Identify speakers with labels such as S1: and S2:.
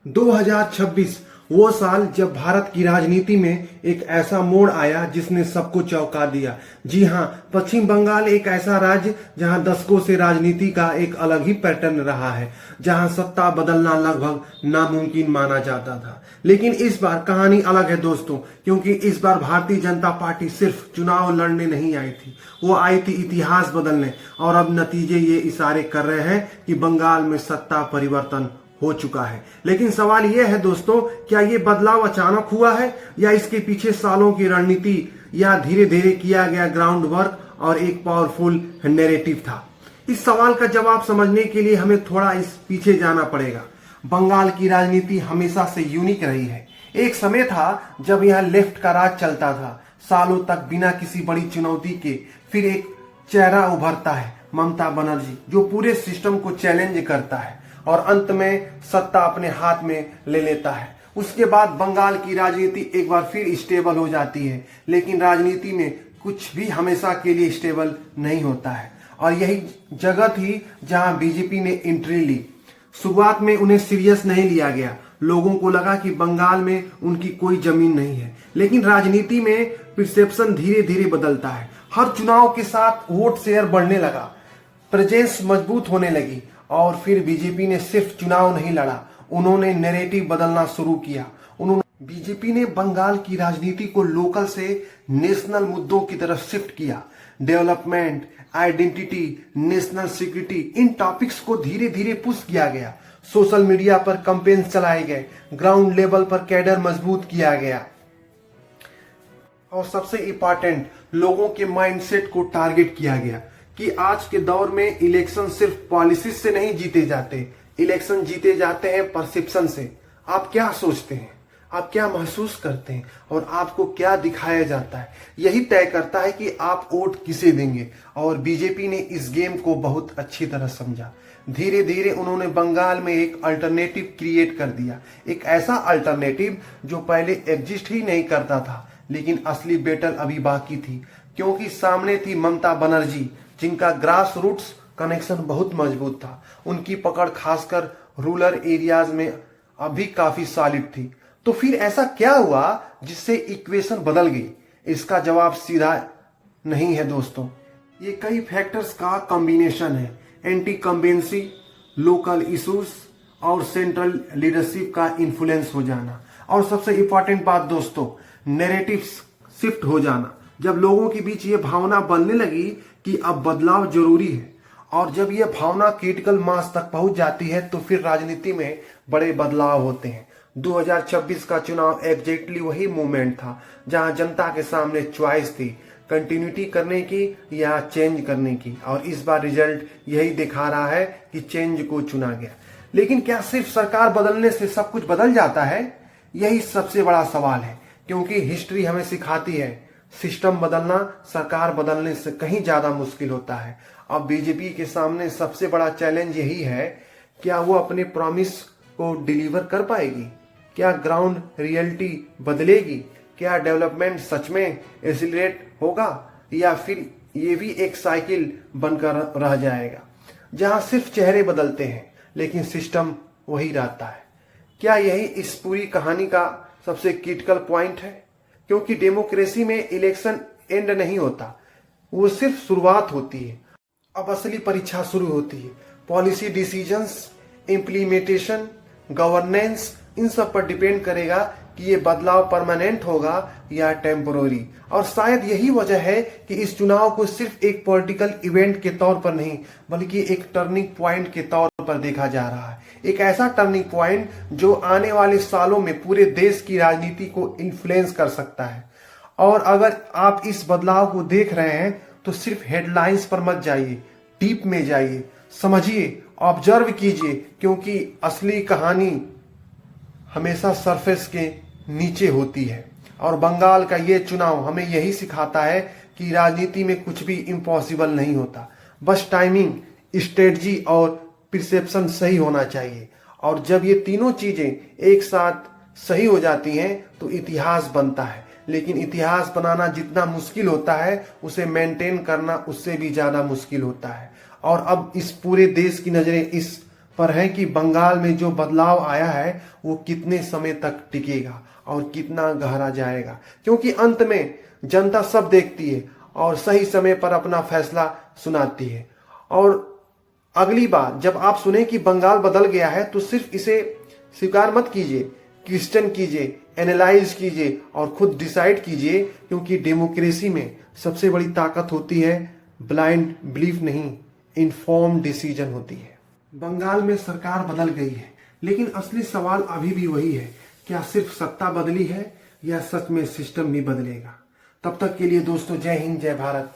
S1: 2026 वो साल जब भारत की राजनीति में एक ऐसा मोड़ आया जिसने सबको चौंका दिया। जी हां, पश्चिम बंगाल एक ऐसा राज्य जहां दशकों से राजनीति का एक अलग ही पैटर्न रहा है, जहां सत्ता बदलना लगभग नामुमकिन माना जाता था। लेकिन इस बार कहानी अलग है दोस्तों, क्योंकि इस बार भारतीय जनता पार्टी सिर्फ चुनाव लड़ने नहीं आई थी, वो आई थी इतिहास बदलने। और अब नतीजे ये इशारे कर रहे हैं कि बंगाल में सत्ता परिवर्तन हो चुका है। लेकिन सवाल यह है दोस्तों, क्या ये बदलाव अचानक हुआ है या इसके पीछे सालों की रणनीति या धीरे धीरे किया गया ग्राउंड वर्क और एक पावरफुल नैरेटिव था? इस सवाल का जवाब समझने के लिए हमें थोड़ा इस पीछे जाना पड़ेगा। बंगाल की राजनीति हमेशा से यूनिक रही है। एक समय था जब यहाँ लेफ्ट का राज चलता था, सालों तक बिना किसी बड़ी चुनौती के। फिर एक चेहरा उभरता है, ममता बनर्जी, जो पूरे सिस्टम को चैलेंज करता है और अंत में सत्ता अपने हाथ में ले लेता है। उसके बाद बंगाल की राजनीति एक बार फिर स्टेबल हो जाती है। लेकिन राजनीति में कुछ भी हमेशा के लिए स्टेबल नहीं होता है, और यही जगह थी जहां बीजेपी ने एंट्री ली। शुरुआत में उन्हें सीरियस नहीं लिया गया। लोगों को लगा कि बंगाल में उनकी कोई जमीन नहीं है। लेकिन राजनीति में परसेप्शन धीरे धीरे बदलता है। हर चुनाव के साथ वोट शेयर बढ़ने लगा, प्रेजेंस मजबूत होने लगी। और फिर बीजेपी ने सिर्फ चुनाव नहीं लड़ा, उन्होंने नैरेटिव बदलना शुरू किया। बीजेपी ने बंगाल की राजनीति को लोकल से नेशनल मुद्दों की तरफ शिफ्ट किया। डेवलपमेंट, आइडेंटिटी, नेशनल सिक्योरिटी, इन टॉपिक्स को धीरे धीरे पुश किया गया। सोशल मीडिया पर कैंपेन्स चलाए गए, ग्राउंड लेवल पर कैडर मजबूत किया गया, और सबसे इंपॉर्टेंट, लोगों के माइंडसेट को टारगेट किया गया कि आज के दौर में इलेक्शन सिर्फ पॉलिसी से नहीं जीते जाते, इलेक्शन जीते जाते हैं परसेप्शन से। आप क्या सोचते हैं, आप क्या महसूस करते हैं, और आपको क्या दिखाया जाता है, यही तय करता है कि आप वोट किसे देंगे। और बीजेपी ने इस गेम को बहुत अच्छी तरह समझा। धीरे धीरे उन्होंने बंगाल में एक अल्टरनेटिव क्रिएट कर दिया, एक ऐसा अल्टरनेटिव जो पहले एग्जिस्ट ही नहीं करता था। लेकिन असली बैटल अभी बाकी थी, क्योंकि सामने थी ममता बनर्जी, जिनका ग्रास रूट्स कनेक्शन बहुत मजबूत था। उनकी पकड़ खासकर रूरल एरियाज में अभी काफी सॉलिड थी। तो फिर ऐसा क्या हुआ जिससे इक्वेशन बदल गई? इसका जवाब सीधा नहीं है दोस्तों, ये कई फैक्टर्स का कॉम्बिनेशन है। एंटी कंबेंसी, लोकल इश्यूज और सेंट्रल लीडरशिप का इन्फ्लुएंस हो जाना, और सबसे इंपॉर्टेंट बात दोस्तों, नैरेटिव शिफ्ट हो जाना। जब लोगों के बीच ये भावना बनने लगी कि अब बदलाव जरूरी है, और जब यह भावना क्रिटिकल मास तक पहुंच जाती है, तो फिर राजनीति में बड़े बदलाव होते हैं। 2026 का चुनाव एग्जैक्टली वही मोमेंट था जहां जनता के सामने चॉइस थी, कंटिन्यूटी करने की या चेंज करने की। और इस बार रिजल्ट यही दिखा रहा है कि चेंज को चुना गया। लेकिन क्या सिर्फ सरकार बदलने से सब कुछ बदल जाता है? यही सबसे बड़ा सवाल है, क्योंकि हिस्ट्री हमें सिखाती है सिस्टम बदलना सरकार बदलने से कहीं ज्यादा मुश्किल होता है। अब बीजेपी के सामने सबसे बड़ा चैलेंज यही है, क्या वो अपने प्रॉमिस को डिलीवर कर पाएगी? क्या ग्राउंड रियलिटी बदलेगी? क्या डेवलपमेंट सच में एक्सीलरेट होगा, या फिर ये भी एक साइकिल बनकर रह जाएगा जहां सिर्फ चेहरे बदलते हैं लेकिन सिस्टम वही रहता है? क्या यही इस पूरी कहानी का सबसे क्रिटिकल पॉइंट है? क्योंकि डेमोक्रेसी में इलेक्शन एंड नहीं होता, वो सिर्फ शुरुआत होती है। अब असली परीक्षा शुरू होती है। पॉलिसी डिसीजंस, इम्प्लीमेंटेशन, गवर्नेंस, इन सब पर डिपेंड करेगा कि ये बदलाव परमानेंट होगा या टेम्पोररी। और शायद यही वजह है कि इस चुनाव को सिर्फ एक पॉलिटिकल इवेंट के तौर पर नहीं, बल्कि एक टर्निंग पॉइंट के तौर पर देखा जा रहा है। एक ऐसा टर्निंग पॉइंट जो आने वाले सालों में पूरे देश की राजनीति को इन्फ्लुएंस कर सकता है। और अगर आप इस बदलाव को देख रहे हैं तो सिर्फ हेडलाइंस पर मत जाइए, डीप में जाइए, समझिए, ऑब्जर्व कीजिए, क्योंकि असली कहानी हमेशा सरफेस के नीचे होती है। और बंगाल का ये चुनाव हमें यही सिखाता है कि राजनीति में कुछ भी इम्पॉसिबल नहीं होता, बस टाइमिंग, स्ट्रेटजी और परसेप्शन सही होना चाहिए। और जब ये तीनों चीजें एक साथ सही हो जाती हैं तो इतिहास बनता है। लेकिन इतिहास बनाना जितना मुश्किल होता है, उसे मेंटेन करना उससे भी ज्यादा मुश्किल होता है। और अब इस पूरे देश की नजरें इस पर है कि बंगाल में जो बदलाव आया है वो कितने समय तक टिकेगा और कितना गहरा जाएगा, क्योंकि अंत में जनता सब देखती है और सही समय पर अपना फैसला सुनाती है। और अगली बार जब आप सुने कि बंगाल बदल गया है तो सिर्फ इसे स्वीकार मत कीजिए, क्वेश्चन कीजिए, एनालाइज कीजिए और खुद डिसाइड कीजिए, क्योंकि डेमोक्रेसी में सबसे बड़ी ताकत होती है ब्लाइंड बिलीफ नहीं, इन्फॉर्म डिसीजन होती है। बंगाल में सरकार बदल गई है, लेकिन असली सवाल अभी भी वही है, क्या सिर्फ सत्ता बदली है या सच में सिस्टम भी बदलेगा? तब तक के लिए दोस्तों, जय हिंद, जय भारत।